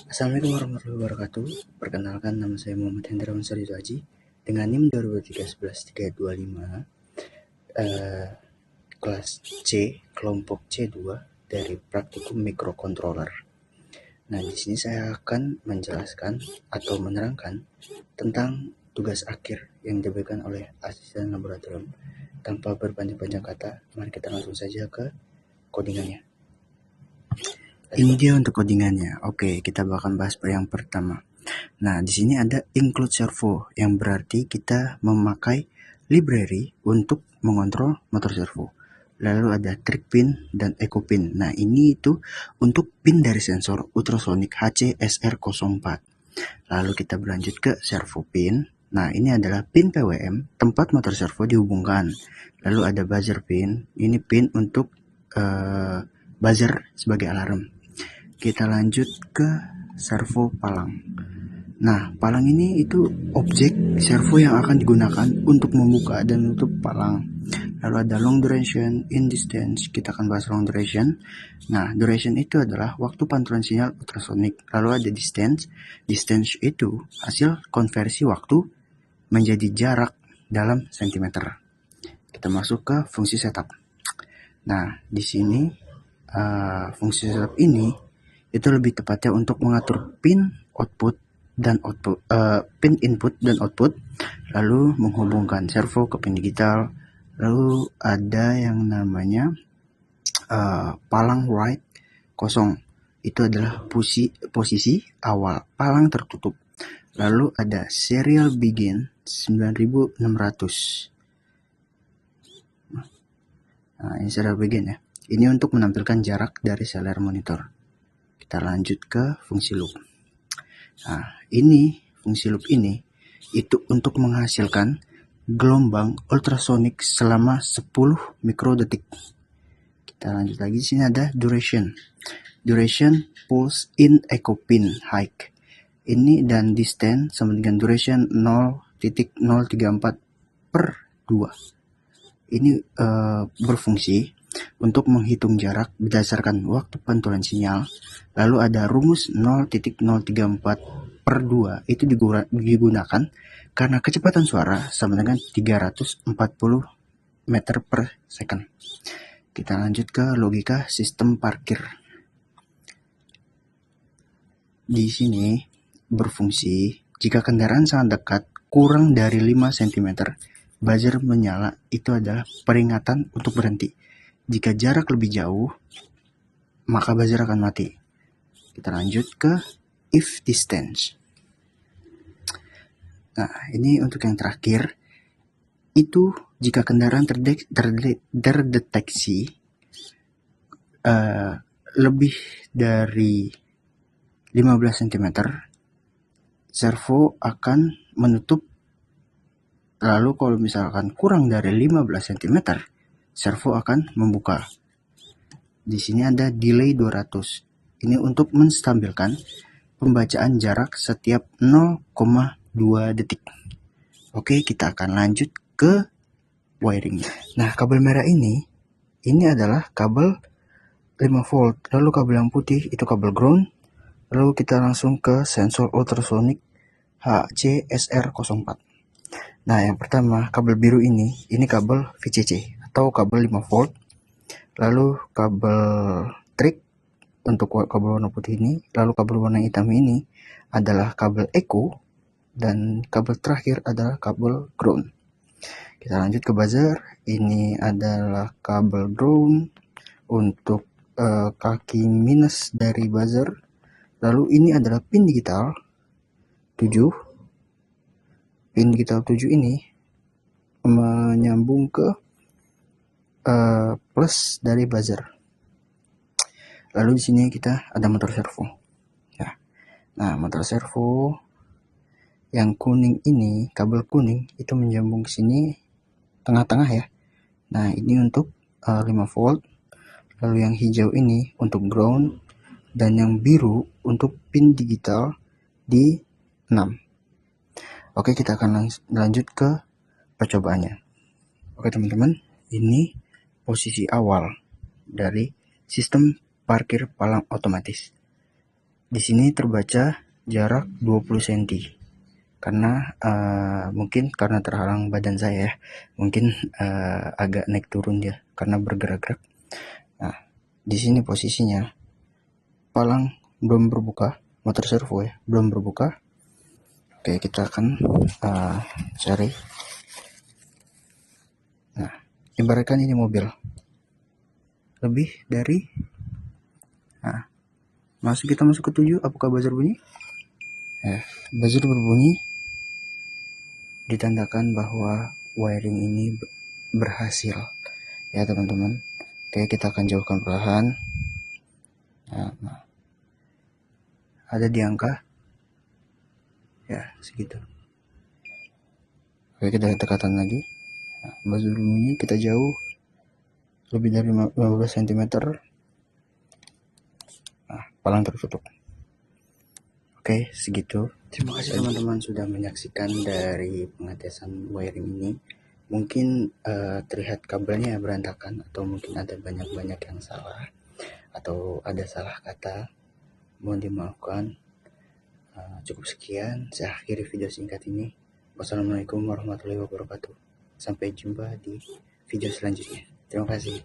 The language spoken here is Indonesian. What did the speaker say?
Assalamualaikum warahmatullahi wabarakatuh. Perkenalkan, nama saya Muhammad Hendrawan Sarizaji dengan NIM 2023-11325, kelas C, kelompok C2 dari praktikum mikrocontroller. Nah, di sini saya akan menjelaskan atau menerangkan tentang tugas akhir yang diberikan oleh asisten laboratorium. Tanpa berpanjang-panjang kata, mari kita langsung saja ke codingannya. Ini dia untuk codingannya. Oke, kita bakal bahas yang pertama. Nah, di sini ada include servo, yang berarti kita memakai library untuk mengontrol motor servo. Lalu ada trick pin dan echo pin. Nah, ini itu untuk pin dari sensor ultrasonic HCSR04. Lalu kita berlanjut ke servo pin. Nah, ini adalah pin PWM, tempat motor servo dihubungkan. Lalu ada buzzer pin. Ini pin untuk buzzer sebagai alarm. Kita lanjut ke servo palang. Nah, palang ini itu objek servo yang akan digunakan untuk membuka dan menutup palang. Lalu ada long duration, in distance. Kita akan bahas long duration. Nah, duration itu adalah waktu pantulan sinyal ultrasonik. Lalu ada distance. Distance itu hasil konversi waktu menjadi jarak dalam sentimeter. Kita masuk ke fungsi setup. Nah, di sini fungsi setup ini itu lebih tepatnya untuk mengatur pin output dan pin input dan output, lalu menghubungkan servo ke pin digital. Lalu ada yang namanya palang write kosong, itu adalah posisi awal palang tertutup. Lalu ada serial begin 9600. Nah, ini serial begin ya. Ini untuk menampilkan jarak dari seler monitor. Kita lanjut ke fungsi loop. Nah, ini fungsi loop ini itu untuk menghasilkan gelombang ultrasonik selama 10 mikrodetik. Kita lanjut lagi, di sini ada duration. Duration pulse in echo pin height. Ini dan distance sama dengan duration 0.034/2. Ini berfungsi untuk menghitung jarak berdasarkan waktu pantulan sinyal. Lalu ada rumus 0.034/2, itu digunakan karena kecepatan suara sama dengan 340 meter per second. Kita lanjut ke logika sistem parkir. Di sini berfungsi jika kendaraan sangat dekat, kurang dari 5 cm, buzzer menyala, itu adalah peringatan untuk berhenti. Jika jarak lebih jauh, maka buzzer akan mati. Kita lanjut ke if distance. Nah, ini untuk yang terakhir, itu jika kendaraan terdeteksi lebih dari 15 cm, servo akan menutup. Lalu kalau misalkan kurang dari 15 cm, servo akan membuka. Di sini ada delay 200. Ini untuk menstabilkan pembacaan jarak setiap 0,2 detik. Oke, kita akan lanjut ke wiringnya. Nah, kabel merah ini adalah kabel 5 volt. Lalu kabel yang putih itu kabel ground. Lalu kita langsung ke sensor ultrasonic HCSR04. Nah, yang pertama kabel biru ini kabel VCC atau kabel 5 volt. Lalu kabel trick untuk kabel warna putih ini. Lalu kabel warna hitam ini adalah kabel echo. Dan kabel terakhir adalah kabel ground. Kita lanjut ke buzzer. Ini adalah kabel ground untuk kaki minus dari buzzer. Lalu ini adalah pin digital 7. Pin digital 7 ini menyambung ke plus dari buzzer. Lalu di sini kita ada motor servo. Ya. Nah, motor servo yang kuning ini, kabel kuning itu menyambung ke sini tengah-tengah ya. Nah, ini untuk 5 volt. Lalu yang hijau ini untuk ground dan yang biru untuk pin digital di 6. Oke, kita akan lanjut ke percobaannya. Oke teman-teman, ini posisi awal dari sistem parkir palang otomatis. Di sini terbaca jarak 20 cm. Karena mungkin karena terhalang badan saya ya, mungkin agak naik turun dia karena bergerak-gerak. Nah, di sini posisinya palang belum berbuka, motor servo ya belum berbuka. Oke, kita akan cari. Nah, ibaratkan ini mobil lebih dari, kita masuk ke 7. Apakah buzzer bunyi? Ya, buzzer berbunyi, ditandakan bahwa wiring ini berhasil ya teman-teman. Oke, kita akan jauhkan perlahan. Nah, ada di angka ya segitu. Oke, kita tekan lagi. Buzzer bunyi, kita jauh lebih dari 15 cm. Nah, palang tertutup. Oke, segitu. Terima kasih teman-teman sudah menyaksikan dari pengetesan wiring ini. Mungkin terlihat kabelnya berantakan, atau mungkin ada banyak-banyak yang salah, atau ada salah kata. Mohon dimaafkan. Cukup sekian, saya akhiri video singkat ini. Wassalamualaikum warahmatullahi wabarakatuh. Sampai jumpa di video selanjutnya. Terima kasih.